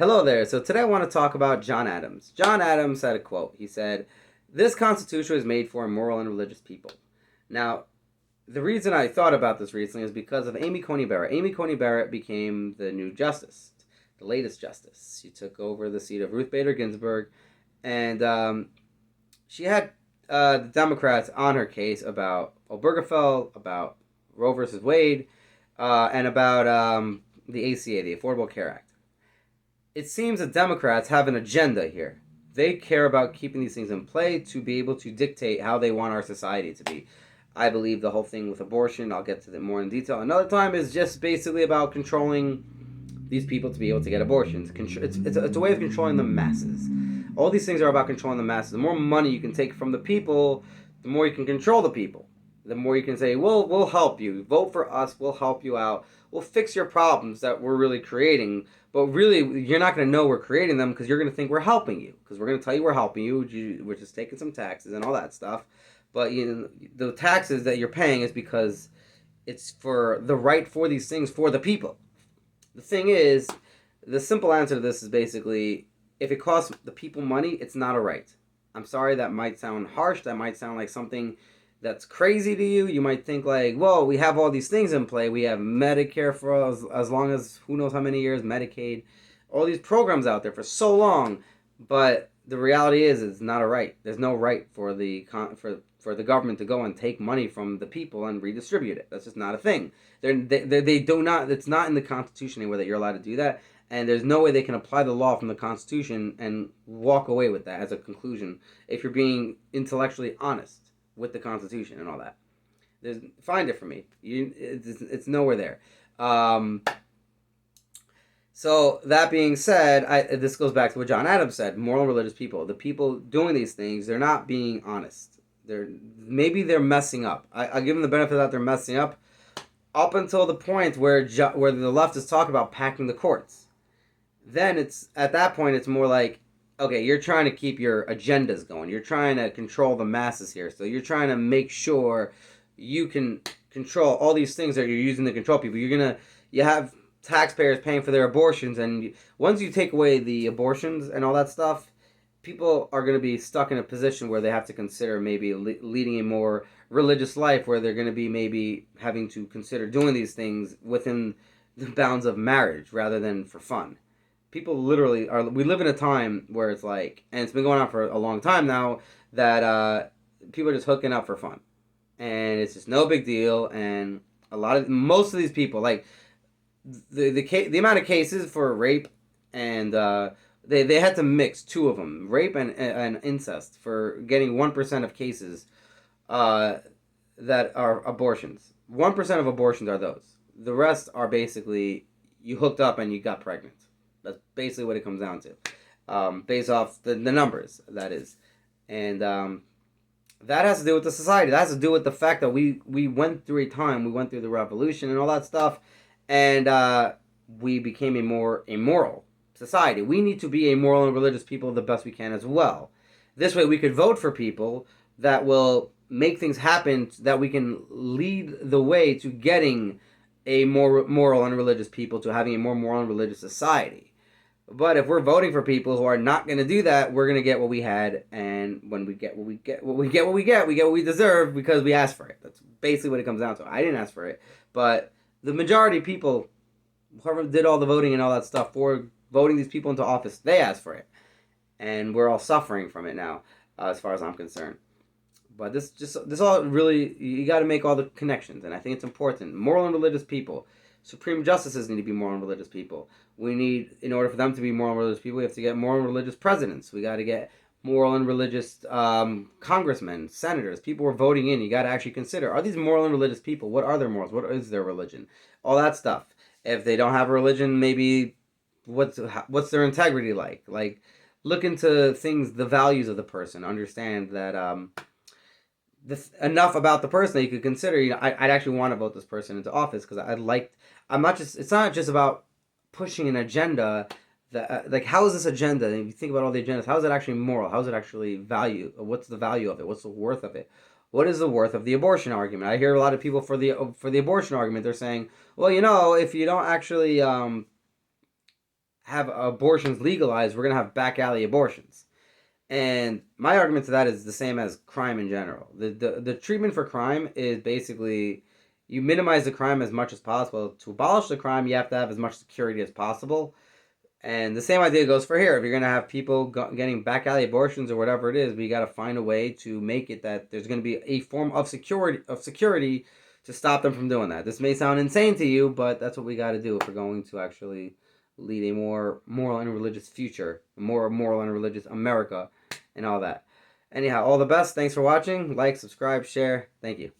Hello there. So today I want to talk about John Adams. John Adams had a quote. He said, "This Constitution was made for moral and religious people." Now, the reason I thought about this recently is because of Amy Coney Barrett. Amy Coney Barrett became the new justice, the latest justice. She took over the seat of Ruth Bader Ginsburg, and she had the Democrats on her case about Obergefell, about Roe versus Wade, and about the ACA, the Affordable Care Act. It seems that Democrats have an agenda here. They care about keeping these things in play to be able to dictate how they want our society to be. I believe the whole thing with abortion, I'll get to that more in detail another time, is just basically about controlling these people to be able to get abortions. It's a way of controlling the masses. All these things are about controlling the masses. The more money you can take from the people, the more you can control the people. The more you can say, well, we'll help you. Vote for us. We'll help you out. We'll fix your problems that we're really creating. But really, you're not going to know we're creating them because you're going to think we're helping you. Because we're going to tell you we're helping you. We're just taking some taxes and all that stuff. But the taxes that you're paying is because it's for the right for these things for the people. The thing is, the simple answer to this is basically, if it costs the people money, it's not a right. I'm sorry, that might sound harsh. That might sound like something that's crazy to you. You might think like, well, we have all these things in play. We have Medicare for as long as who knows how many years, Medicaid, all these programs out there for so long. But the reality is, it's not a right. There's no right for the government to go and take money from the people and redistribute it. That's just not a thing. They do not. It's not in the Constitution anywhere that you're allowed to do that. And there's no way they can apply the law from the Constitution and walk away with that as a conclusion if you're being intellectually honest with the Constitution and all that. Find it for me. It's nowhere there. So that being said, this goes back to what John Adams said: moral and religious people, the people doing these things, they're not being honest. Maybe they're messing up. I give them the benefit that they're messing up until the point where the left is talking about packing the courts. Then it's at that point it's more like, okay, you're trying to keep your agendas going. You're trying to control the masses here. So you're trying to make sure you can control all these things that you're using to control people. You have taxpayers paying for their abortions, and once you take away the abortions and all that stuff, people are going to be stuck in a position where they have to consider maybe leading a more religious life, where they're going to be maybe having to consider doing these things within the bounds of marriage rather than for fun. People literally are. We live in a time where it's like, and it's been going on for a long time now, that people are just hooking up for fun, and it's just no big deal. And most of these people, like the amount of cases for rape and they had to mix two of them, rape and incest, for getting 1% of cases that are abortions. 1% of abortions are those. The rest are basically you hooked up and you got pregnant. That's basically what it comes down to, based off the numbers, that is. And that has to do with the society. That has to do with the fact that we went through a time, we went through the revolution and all that stuff, and we became a more immoral society. We need to be a moral and religious people the best we can as well. This way we could vote for people that will make things happen, that we can lead the way to getting a more moral and religious people, to having a more moral and religious society. But if we're voting for people who are not going to do that, we're going to get what we had, and when we get we get what we deserve because we asked for it. That's basically what it comes down to. I didn't ask for it, but the majority of people, whoever did all the voting and all that stuff for voting these people into office, they asked for it, and we're all suffering from it now, as far as I'm concerned. But this all really, you got to make all the connections, and I think it's important. Moral and religious people. Supreme justices need to be moral and religious people. We need, in order for them to be moral and religious people, we have to get moral and religious presidents. We got to get moral and religious congressmen, senators, people we're voting in. You got to actually consider, are these moral and religious people? What are their morals? What is their religion? All that stuff. If they don't have a religion, maybe what's their integrity like? Like, look into things, the values of the person. Understand that enough about the person that you could consider. I'd actually want to vote this person into office because it's not just about pushing an agenda that, like, how is this agenda, and if you think about all the agendas, how is it actually moral? How is it actually value? What's the value of it? What's the worth of it? What is the worth of the abortion argument? I hear a lot of people for the abortion argument, they're saying, well, if you don't actually have abortions legalized, we're going to have back alley abortions. And my argument to that is the same as crime in general. The treatment for crime is basically you minimize the crime as much as possible. To abolish the crime, you have to have as much security as possible. And the same idea goes for here. If you're going to have people getting back alley abortions or whatever it is, we got to find a way to make it that there's going to be a form of security to stop them from doing that. This may sound insane to you, but that's what we got to do if we're going to actually lead a more moral and religious future, a more moral and religious America, and all that. Anyhow, all the best. Thanks for watching. Like, subscribe, share. Thank you.